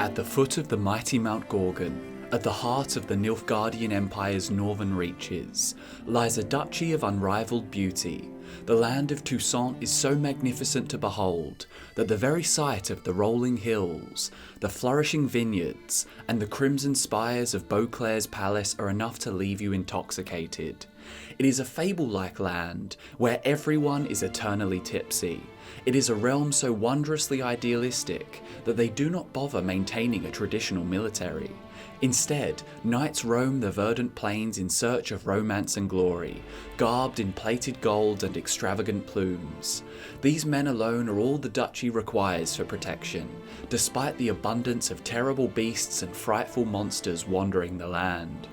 At the foot of the mighty Mount Gorgon, at the heart of the Nilfgaardian Empire's northern reaches, lies a duchy of unrivaled beauty. The land of Toussaint is so magnificent to behold that the very sight of the rolling hills, the flourishing vineyards, and the crimson spires of Beauclair's palace are enough to leave you intoxicated. It is a fable-like land where everyone is eternally tipsy. It is a realm so wondrously idealistic that they do not bother maintaining a traditional military. Instead, knights roam the verdant plains in search of romance and glory, garbed in plated gold and extravagant plumes. These men alone are all the duchy requires for protection, despite the abundance of terrible beasts and frightful monsters wandering the land.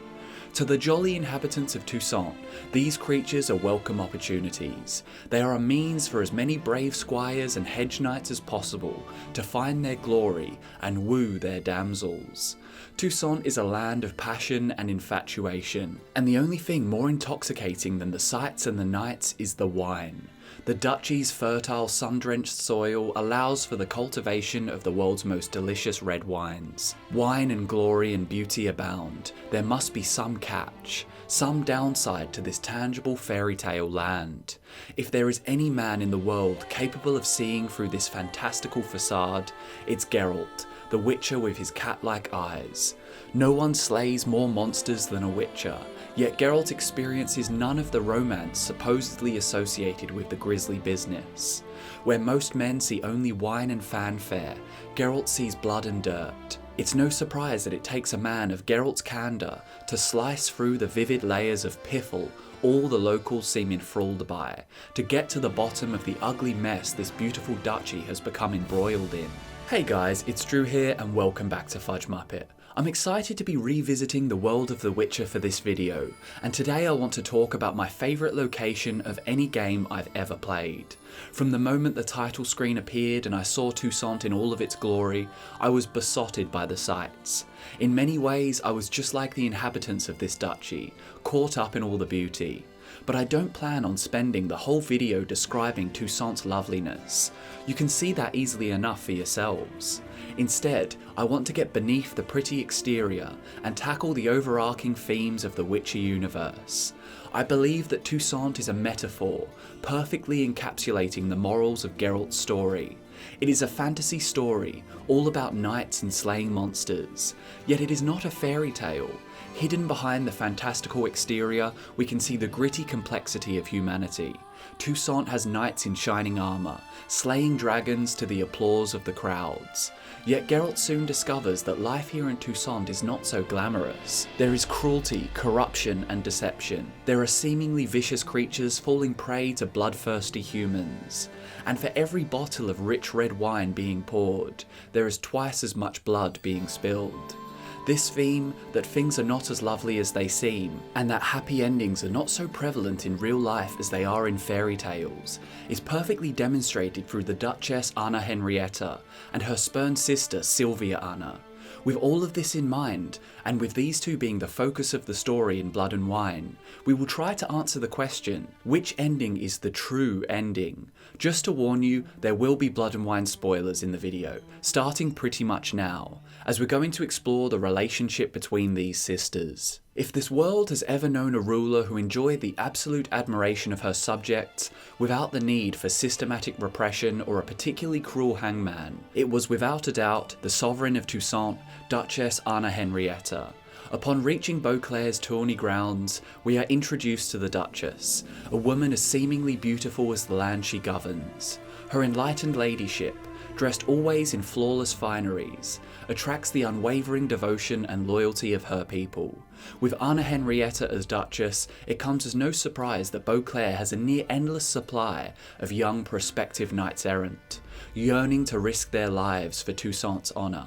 To the jolly inhabitants of Toussaint, these creatures are welcome opportunities. They are a means for as many brave squires and hedge knights as possible to find their glory and woo their damsels. Toussaint is a land of passion and infatuation, and the only thing more intoxicating than the sights and the knights is the wine. The duchy's fertile, sun-drenched soil allows for the cultivation of the world's most delicious red wines. Wine and glory and beauty abound. There must be some catch, some downside to this tangible fairy tale land. If there is any man in the world capable of seeing through this fantastical facade, it's Geralt, the Witcher with his cat-like eyes. No one slays more monsters than a Witcher, yet Geralt experiences none of the romance supposedly associated with the grisly business. Where most men see only wine and fanfare, Geralt sees blood and dirt. It's no surprise that it takes a man of Geralt's candour to slice through the vivid layers of piffle all the locals seem enthralled by, to get to the bottom of the ugly mess this beautiful duchy has become embroiled in. Hey guys, it's Drew here and welcome back to FudgeMuppet. I'm excited to be revisiting the world of The Witcher for this video, and today I want to talk about my favourite location of any game I've ever played. From the moment the title screen appeared and I saw Toussaint in all of its glory, I was besotted by the sights. In many ways, I was just like the inhabitants of this duchy, caught up in all the beauty. But I don't plan on spending the whole video describing Toussaint's loveliness. You can see that easily enough for yourselves. Instead, I want to get beneath the pretty exterior and tackle the overarching themes of the Witcher universe. I believe that Toussaint is a metaphor, perfectly encapsulating the morals of Geralt's story. It is a fantasy story, all about knights and slaying monsters, yet it is not a fairy tale. Hidden behind the fantastical exterior, we can see the gritty complexity of humanity. Toussaint has knights in shining armour, slaying dragons to the applause of the crowds. Yet Geralt soon discovers that life here in Toussaint is not so glamorous. There is cruelty, corruption and deception. There are seemingly vicious creatures falling prey to bloodthirsty humans. And for every bottle of rich red wine being poured, there is twice as much blood being spilled. This theme, that things are not as lovely as they seem, and that happy endings are not so prevalent in real life as they are in fairy tales, is perfectly demonstrated through the Duchess Anna Henriette and her spurned sister Sylvia Anna. With all of this in mind, and with these two being the focus of the story in Blood and Wine, we will try to answer the question, which ending is the true ending? Just to warn you, there will be Blood and Wine spoilers in the video, starting pretty much now, as we're going to explore the relationship between these sisters. If this world has ever known a ruler who enjoyed the absolute admiration of her subjects without the need for systematic repression or a particularly cruel hangman, it was without a doubt the sovereign of Toussaint, Duchess Anna Henriette. Upon reaching Beauclair's tourney grounds, we are introduced to the Duchess, a woman as seemingly beautiful as the land she governs. Her enlightened ladyship, dressed always in flawless fineries, attracts the unwavering devotion and loyalty of her people. With Anna Henriette as Duchess, it comes as no surprise that Beauclair has a near endless supply of young prospective knights-errant, yearning to risk their lives for Toussaint's honour.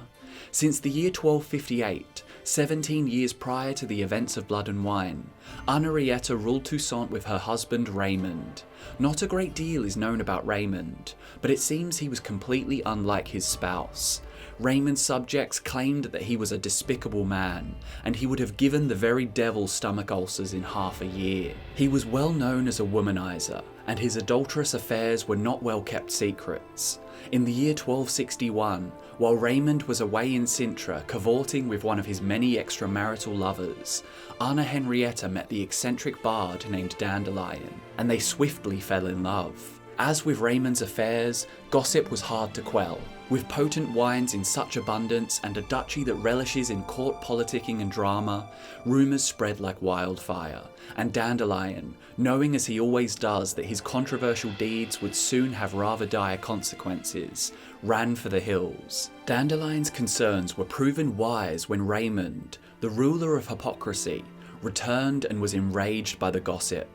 Since the year 1258, 17 years prior to the events of Blood and Wine, Henriette ruled Toussaint with her husband Raymond. Not a great deal is known about Raymond, but it seems he was completely unlike his spouse. Raymond's subjects claimed that he was a despicable man, and he would have given the very devil stomach ulcers in half a year. He was well known as a womanizer, and his adulterous affairs were not well kept secrets. In the year 1261, while Raymond was away in Sintra cavorting with one of his many extramarital lovers, Anna Henriette met the eccentric bard named Dandelion, and they swiftly fell in love. As with Raymond's affairs, gossip was hard to quell. With potent wines in such abundance and a duchy that relishes in court politicking and drama, rumours spread like wildfire, and Dandelion, knowing as he always does that his controversial deeds would soon have rather dire consequences, ran for the hills. Dandelion's concerns were proven wise when Raymond, the ruler of hypocrisy, returned and was enraged by the gossip.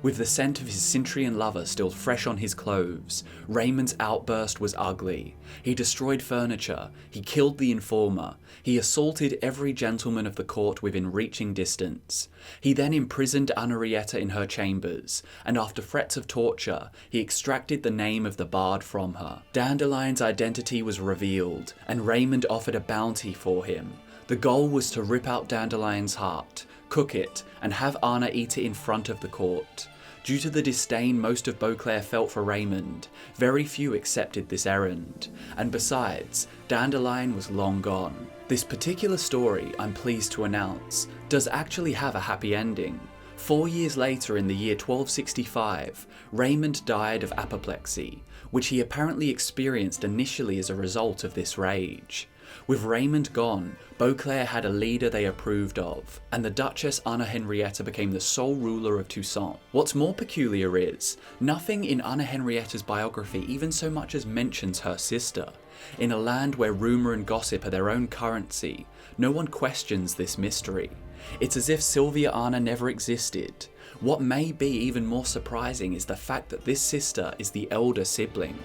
With the scent of his Cintrian lover still fresh on his clothes, Raymond's outburst was ugly. He destroyed furniture, he killed the informer, he assaulted every gentleman of the court within reaching distance. He then imprisoned Henriette in her chambers, and after threats of torture, he extracted the name of the bard from her. Dandelion's identity was revealed, and Raymond offered a bounty for him. The goal was to rip out Dandelion's heart, cook it, and have Anna eat it in front of the court. Due to the disdain most of Beauclair felt for Raymond, very few accepted this errand, and besides, Dandelion was long gone. This particular story, I'm pleased to announce, does actually have a happy ending. 4 years later, in the year 1265, Raymond died of apoplexy, which he apparently experienced initially as a result of this rage. With Raymond gone, Beauclair had a leader they approved of, and the Duchess Anna Henriette became the sole ruler of Toussaint. What's more peculiar is, nothing in Anna Henriette's biography even so much as mentions her sister. In a land where rumour and gossip are their own currency, no one questions this mystery. It's as if Sylvia Anna never existed. What may be even more surprising is the fact that this sister is the elder sibling,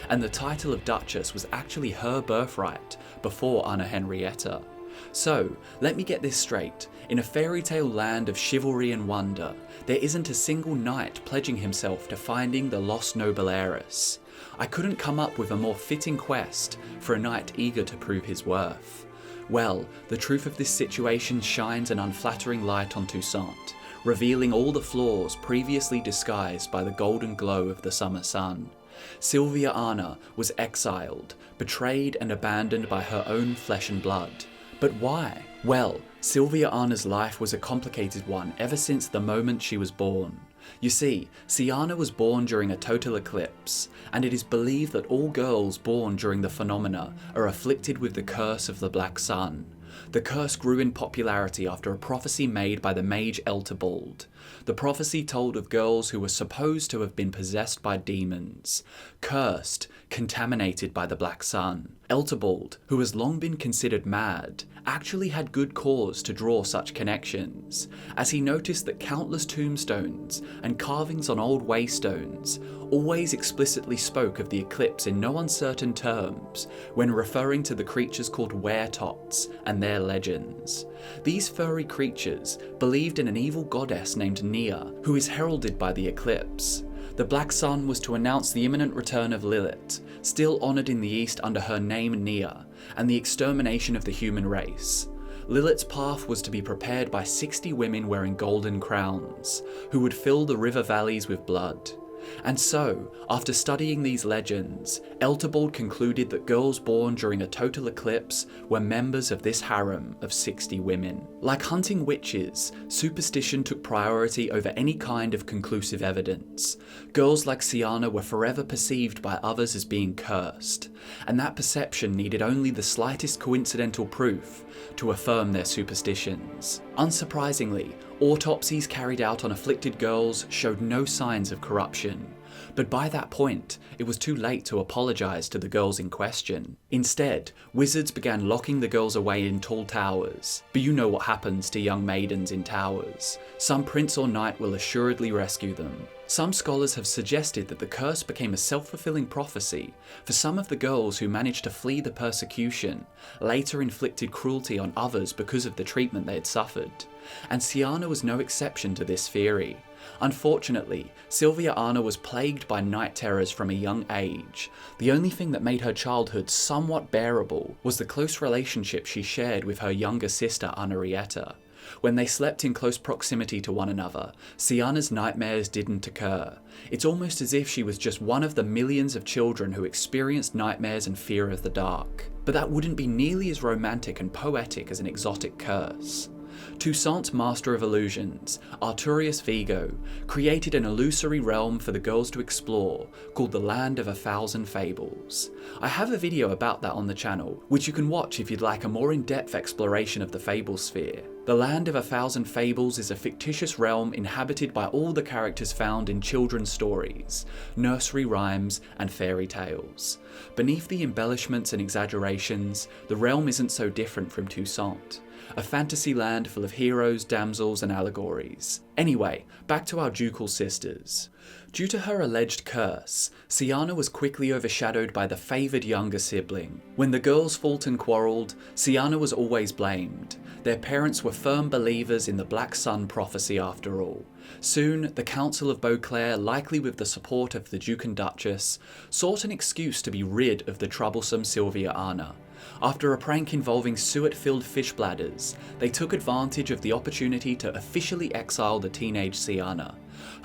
and the title of Duchess was actually her birthright before Anna Henriette. So, let me get this straight. In a fairy tale land of chivalry and wonder, there isn't a single knight pledging himself to finding the lost noble heiress. I couldn't come up with a more fitting quest for a knight eager to prove his worth. Well, the truth of this situation shines an unflattering light on Toussaint, revealing all the flaws previously disguised by the golden glow of the summer sun. Sylvia Anna was exiled, betrayed and abandoned by her own flesh and blood. But why? Well, Sylvia Anna's life was a complicated one ever since the moment she was born. You see, Syanna was born during a total eclipse, and it is believed that all girls born during the phenomena are afflicted with the curse of the Black Sun. The curse grew in popularity after a prophecy made by the mage Eltebald. The prophecy told of girls who were supposed to have been possessed by demons, cursed, contaminated by the Black Sun. Eltebald, who has long been considered mad, actually had good cause to draw such connections, as he noticed that countless tombstones and carvings on old waystones always explicitly spoke of the eclipse in no uncertain terms when referring to the creatures called were-tots and their legends. These furry creatures believed in an evil goddess named Nia, who is heralded by the eclipse. The Black Sun was to announce the imminent return of Lilith, still honoured in the East under her name Nia, and the extermination of the human race. Lilith's path was to be prepared by 60 women wearing golden crowns, who would fill the river valleys with blood. And so, after studying these legends, Eltebald concluded that girls born during a total eclipse were members of this harem of 60 women. Like hunting witches, superstition took priority over any kind of conclusive evidence. Girls like Syanna were forever perceived by others as being cursed, and that perception needed only the slightest coincidental proof to affirm their superstitions. Unsurprisingly, autopsies carried out on afflicted girls showed no signs of corruption, but by that point, it was too late to apologise to the girls in question. Instead, wizards began locking the girls away in tall towers. But you know what happens to young maidens in towers. Some prince or knight will assuredly rescue them. Some scholars have suggested that the curse became a self-fulfilling prophecy, for some of the girls who managed to flee the persecution later inflicted cruelty on others because of the treatment they had suffered. and Syanna was no exception to this theory. Unfortunately, Sylviana was plagued by night terrors from a young age. The only thing that made her childhood somewhat bearable was the close relationship she shared with her younger sister Henriette. When they slept in close proximity to one another, Syanna's nightmares didn't occur. It's almost as if she was just one of the millions of children who experienced nightmares and fear of the dark. But that wouldn't be nearly as romantic and poetic as an exotic curse. Toussaint's master of illusions, Arturius Vigo, created an illusory realm for the girls to explore called the Land of 1,000 Fables. I have a video about that on the channel, which you can watch if you'd like a more in-depth exploration of the fable sphere. The Land of 1,000 Fables is a fictitious realm inhabited by all the characters found in children's stories, nursery rhymes, and fairy tales. Beneath the embellishments and exaggerations, the realm isn't so different from Toussaint. A fantasy land full of heroes, damsels, and allegories. Anyway, back to our ducal sisters. Due to her alleged curse, Syanna was quickly overshadowed by the favoured younger sibling. When the girls fought and quarrelled, Syanna was always blamed. Their parents were firm believers in the Black Sun prophecy after all. Soon, the Council of Beauclair, likely with the support of the Duke and Duchess, sought an excuse to be rid of the troublesome Sylviana. After a prank involving suet-filled fish bladders, they took advantage of the opportunity to officially exile the teenage Syanna.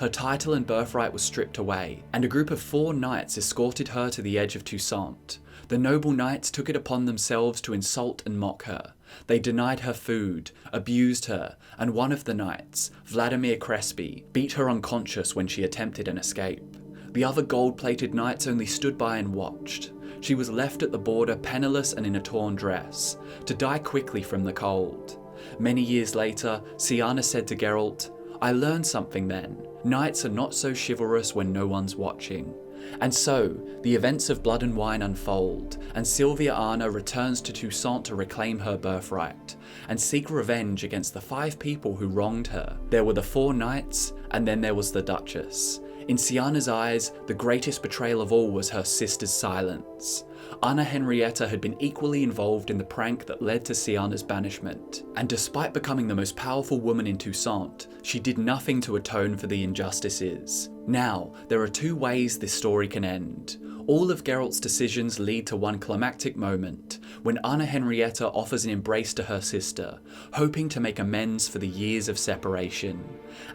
Her title and birthright was stripped away, and a group of 4 knights escorted her to the edge of Toussaint. The noble knights took it upon themselves to insult and mock her. They denied her food, abused her, and one of the knights, Vladimir Crespi, beat her unconscious when she attempted an escape. The other gold-plated knights only stood by and watched. She was left at the border penniless and in a torn dress, to die quickly from the cold. Many years later, Syanna said to Geralt, "I learned something then. Knights are not so chivalrous when no one's watching." And so, the events of Blood and Wine unfold, and Sylviana returns to Toussaint to reclaim her birthright, and seek revenge against the 5 people who wronged her. There were the 4 knights, and then there was the Duchess. In Syanna's eyes, the greatest betrayal of all was her sister's silence. Henriette had been equally involved in the prank that led to Syanna's banishment, and despite becoming the most powerful woman in Toussaint, she did nothing to atone for the injustices. Now, there are 2 ways this story can end. All of Geralt's decisions lead to one climactic moment, when Henriette offers an embrace to her sister, hoping to make amends for the years of separation.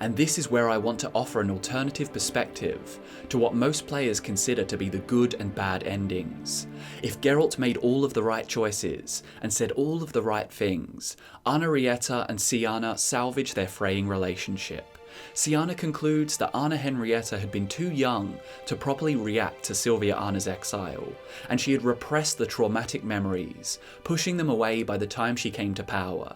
And this is where I want to offer an alternative perspective to what most players consider to be the good and bad endings. If Geralt made all of the right choices, and said all of the right things, Henriette and Syanna salvage their fraying relationship. Syanna concludes that Henriette had been too young to properly react to Sylviana's exile, and she had repressed the traumatic memories, pushing them away by the time she came to power.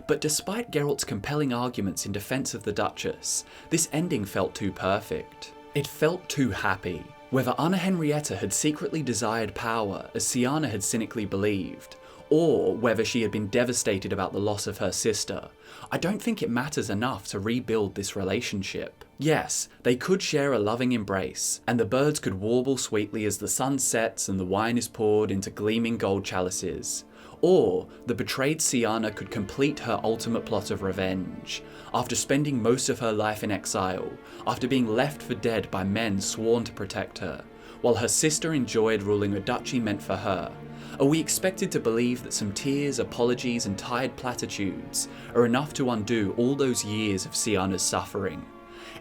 But despite Geralt's compelling arguments in defense of the Duchess, this ending felt too perfect. It felt too happy. Whether Henriette had secretly desired power, as Syanna had cynically believed, or whether she had been devastated about the loss of her sister, I don't think it matters enough to rebuild this relationship. Yes, they could share a loving embrace, and the birds could warble sweetly as the sun sets and the wine is poured into gleaming gold chalices. Or the betrayed Syanna could complete her ultimate plot of revenge, after spending most of her life in exile, after being left for dead by men sworn to protect her, while her sister enjoyed ruling a duchy meant for her. Are we expected to believe that some tears, apologies, and tired platitudes are enough to undo all those years of Syanna's suffering?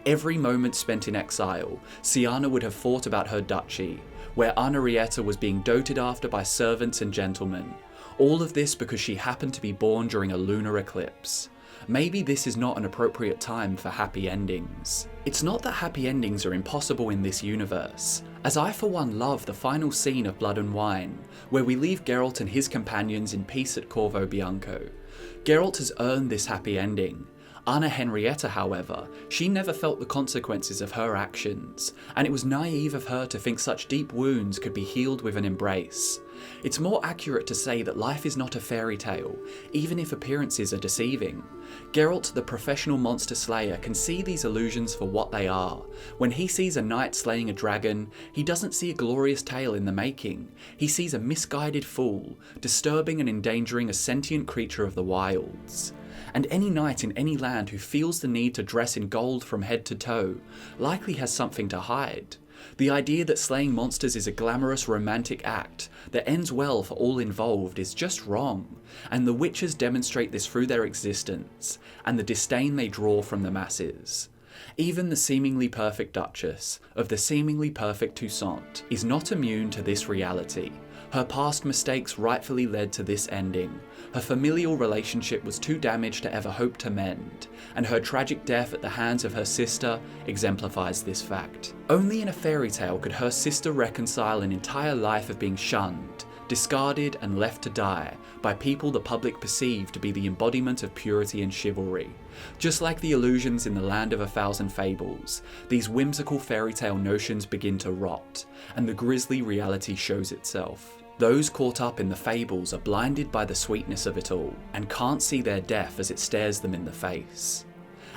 Every moment spent in exile, Syanna would have thought about her duchy, where Henriette was being doted after by servants and gentlemen. All of this because she happened to be born during a lunar eclipse. Maybe this is not an appropriate time for happy endings. It's not that happy endings are impossible in this universe, as I for one love the final scene of Blood and Wine, where we leave Geralt and his companions in peace at Corvo Bianco. Geralt has earned this happy ending. Henriette, however, she never felt the consequences of her actions, and it was naive of her to think such deep wounds could be healed with an embrace. It's more accurate to say that life is not a fairy tale, even if appearances are deceiving. Geralt, the professional monster slayer, can see these illusions for what they are. When he sees a knight slaying a dragon, he doesn't see a glorious tale in the making. He sees a misguided fool, disturbing and endangering a sentient creature of the wilds. and any knight in any land who feels the need to dress in gold from head to toe likely has something to hide. The idea that slaying monsters is a glamorous romantic act that ends well for all involved is just wrong, and the witches demonstrate this through their existence, and the disdain they draw from the masses. Even the seemingly perfect Duchess of the seemingly perfect Toussaint is not immune to this reality. Her past mistakes rightfully led to this ending. Her familial relationship was too damaged to ever hope to mend, and her tragic death at the hands of her sister exemplifies this fact. Only in a fairy tale could her sister reconcile an entire life of being shunned, discarded and left to die by people the public perceived to be the embodiment of purity and chivalry. Just like the illusions in the Land of a Thousand Fables, these whimsical fairy tale notions begin to rot, and the grisly reality shows itself. Those caught up in the fables are blinded by the sweetness of it all, and can't see their death as it stares them in the face.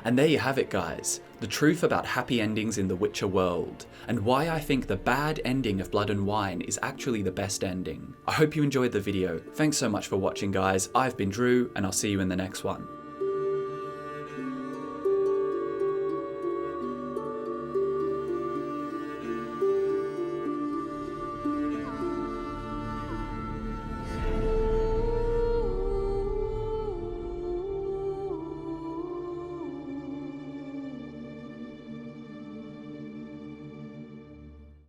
And there you have it, guys, the truth about happy endings in the Witcher world, and why I think the bad ending of Blood and Wine is actually the best ending. I hope you enjoyed the video. Thanks so much for watching, guys. I've been Drew, and I'll see you in the next one.